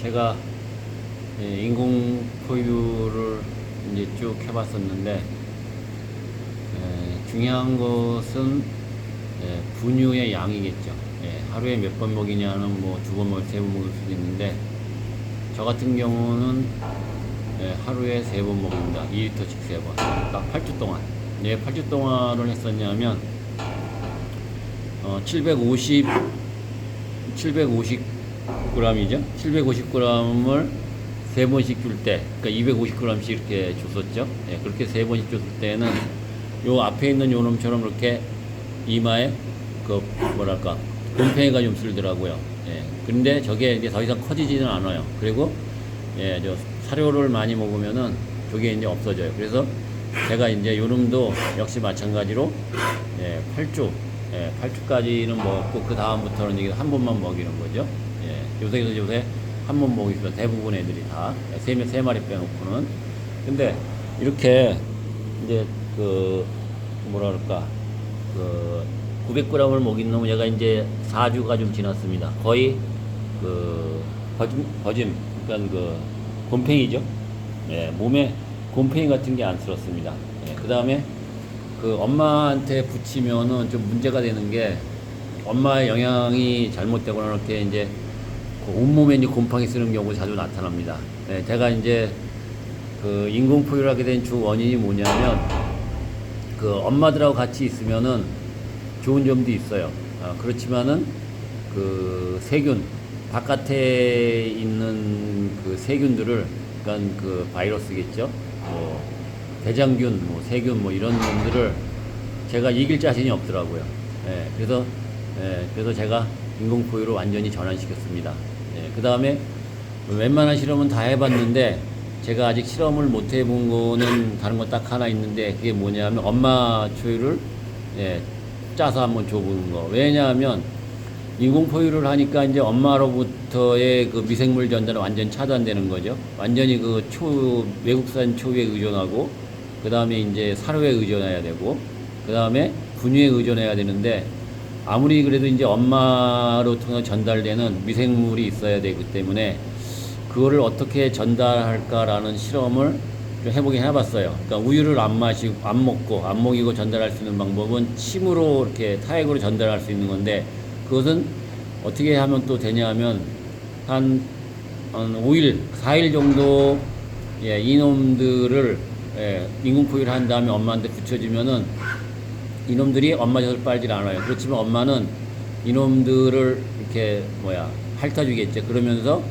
제가 인공 포유를 이제 쭉 해봤었는데, 중요한 것은 분유의 양이겠죠. 하루에 몇 번 먹이냐는 뭐 두 번 먹을, 세 번 먹을 수도 있는데, 저 같은 경우는 하루에 세 번 먹습니다. 2리터씩 세 번. 딱 8주 동안. 8주 동안을 했었냐면, 750g이죠. 750g을 세 번씩 줄 때, 그러니까 250g씩 이렇게 줬었죠. 그렇게 세 번씩 줬을 때는 요 앞에 있는 요 놈처럼 이렇게 이마에 그 뭐랄까 곰팡이가 좀 쓸더라고요. 근데 저게 이제 더 이상 커지지는 않아요. 그리고 저 사료를 많이 먹으면은 저게 이제 없어져요. 그래서 제가 이제 요 놈도 역시 마찬가지로 8주까지는 먹고 그 다음부터는 이게 한 번만 먹이는 거죠. 요새 한 번 먹이면 대부분 애들이 다 세 마리 빼놓고는. 근데 이렇게 이제 그 뭐랄까 그 900g을 먹인 놈은 얘가 이제 4주가 좀 지났습니다. 거의 그 버짐 그러니까 그 곰팡이죠. 몸에 곰팡이 같은 게 안 들었습니다. 그 다음에 그 엄마한테 붙이면은 좀 문제가 되는 게, 엄마의 영양이 잘못되거나 이렇게 이제 그 온몸에 이제 곰팡이 쓰는 경우가 자주 나타납니다. 제가 이제 그 인공포유를 하게 된 주 원인이 뭐냐면, 그 엄마들하고 같이 있으면은 좋은 점도 있어요. 그렇지만은 그 세균, 바깥에 있는 그 세균들을, 그러니까 그 바이러스겠죠. 뭐 대장균, 뭐 세균, 뭐 이런 놈들을 제가 이길 자신이 없더라고요. 그래서 제가 인공포유로 완전히 전환시켰습니다. 그 다음에 웬만한 실험은 다 해봤는데, 제가 아직 실험을 못 해본 거는 다른 거 딱 하나 있는데, 그게 뭐냐면 엄마 초유를 짜서 한번 줘보는 거. 왜냐하면 인공포유를 하니까 이제 엄마로부터의 그 미생물 전달은 완전 차단되는 거죠. 완전히 그 외국산 초유에 의존하고, 그 다음에 이제 사료에 의존해야 되고, 그 다음에 분유에 의존해야 되는데, 아무리 그래도 이제 엄마로 통해 전달되는 미생물이 있어야 되기 때문에 그거를 어떻게 전달할까라는 실험을 좀 해보긴 해봤어요. 그러니까 우유를 안 먹이고 전달할 수 있는 방법은 침으로 이렇게 타액으로 전달할 수 있는 건데, 그것은 어떻게 하면 또 되냐 하면 한 5일, 4일 정도 이놈들을 인공포유를 한 다음에 엄마한테 붙여주면은 이놈들이 엄마 젖을 빨질 않아요. 그렇지만 엄마는 이놈들을 이렇게 핥아주겠죠. 그러면서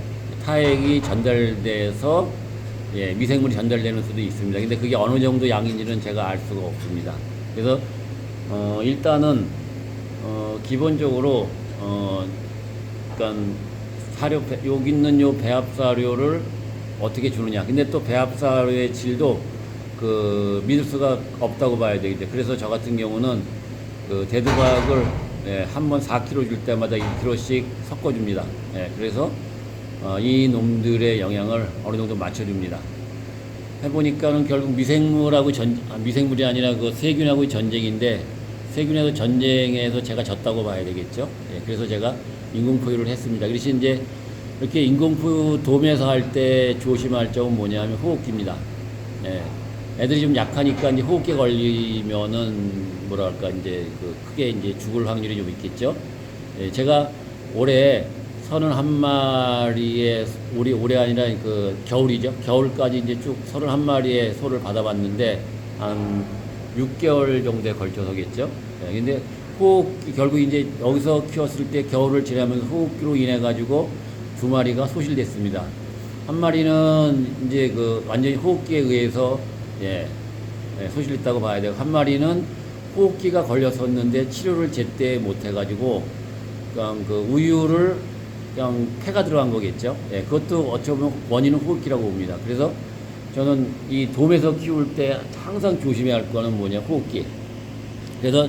타액이 전달돼서 미생물이 전달되는 수도 있습니다. 근데 그게 어느 정도 양인지는 제가 알 수가 없습니다. 그래서 일단은 기본적으로 그러니까 사료, 여기 있는 요 배합 사료를 어떻게 주느냐. 근데 또 배합 사료의 질도 그 믿을 수가 없다고 봐야 되겠죠. 그래서 저 같은 경우는 그 대두박을 한 번 4kg 줄 때마다 1kg씩 섞어줍니다. 그래서 이 놈들의 영양을 어느 정도 맞춰줍니다. 해보니까는 결국 미생물이 아니라 그 세균하고의 전쟁인데, 세균하고 전쟁에서 제가 졌다고 봐야 되겠죠. 그래서 제가 인공포유를 했습니다. 그래서 이제 이렇게 인공포유 돔에서 할 때 조심할 점은 뭐냐면 호흡기입니다. 애들이 좀 약하니까 이제 호흡기 걸리면은 뭐랄까 이제 그 크게 이제 죽을 확률이 좀 있겠죠. 제가 올해 31마리의 올해 아니라 그 겨울이죠. 겨울까지 이제 쭉 31마리의 소를 받아봤는데 한 6개월 정도에 걸쳐서겠죠. 근데 호흡기 결국 이제 여기서 키웠을 때 겨울을 지나면서 호흡기로 인해 가지고 2마리가 소실됐습니다. 한 마리는 이제 그 완전히 호흡기에 의해서 소실됐다고 봐야 되고, 한 마리는 호흡기가 걸렸었는데 치료를 제때 못 해가지고 그냥 그 우유를 그냥 폐가 들어간 거겠죠. 그것도 어쩌면 원인은 호흡기라고 봅니다. 그래서 저는 이 돔에서 키울 때 항상 조심해야 할 거는 뭐냐, 호흡기. 그래서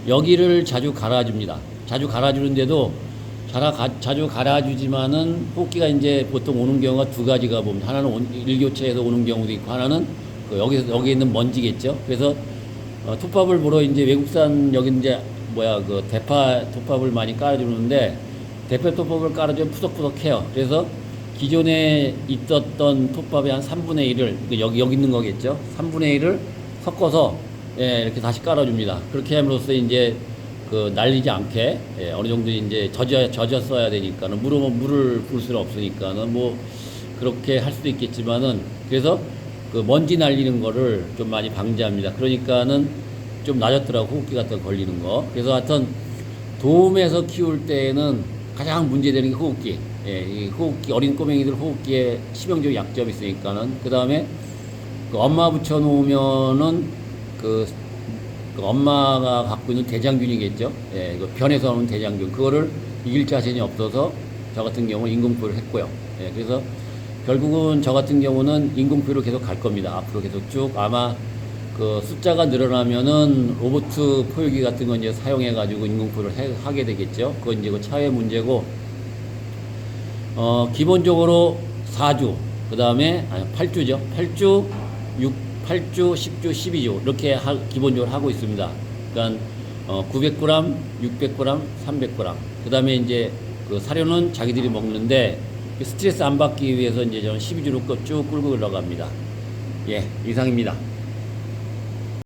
여기를 자주 갈아줍니다. 자주 갈아주는데도 자주 갈아주지만은 호흡기가 이제 보통 오는 경우가 두 가지가 봅니다. 하나는 일교차에서 오는 경우도 있고, 하나는 여기 있는 먼지겠죠. 그래서 톱밥을 보러 이제 외국산 여기 이제 그 대파 톱밥을 많이 깔아주는데, 대파 톱밥을 깔아주면 푸석푸석해요. 그래서 기존에 있었던 톱밥의 한 3분의 1을, 여기 있는 거겠죠? 3분의 1을 섞어서, 예, 이렇게 다시 깔아줍니다. 그렇게 함으로써 이제 그 날리지 않게, 예, 어느 정도 이제 젖었어야 되니까는, 물을 부을 수는 없으니까는, 뭐, 그렇게 할 수도 있겠지만은, 그래서 그 먼지 날리는 거를 좀 많이 방지합니다. 그러니까는 좀 낮았더라고, 호흡기 같은 거 걸리는 거. 그래서 하여튼, 돔에서 키울 때에는 가장 문제되는 게 호흡기. 예, 이 호흡기, 어린 꼬맹이들 호흡기에 치명적 약점이 있으니까는. 그 다음에 그 엄마 붙여놓으면은 그 엄마가 갖고 있는 대장균이겠죠. 예, 그 변에서 오는 대장균. 그거를 이길 자신이 없어서 저 같은 경우는 인공포유를 했고요. 예, 그래서 결국은 저 같은 경우는 인공포유로 계속 갈 겁니다. 앞으로 계속 쭉 아마 그 숫자가 늘어나면은 로봇 포유기 같은 거 이제 사용해가지고 인공포유를 하게 되겠죠. 그건 이제 그 차후의 문제고, 기본적으로 4주, 그 다음에, 8주죠. 8주, 8주, 10주, 12주, 이렇게 기본적으로 하고 있습니다. 그러니까, 900g, 600g, 300g. 그 다음에 이제 그 사료는 자기들이 먹는데, 스트레스 안 받기 위해서 이제 저는 12주로 쭉 끌고 올라갑니다. 예, 이상입니다.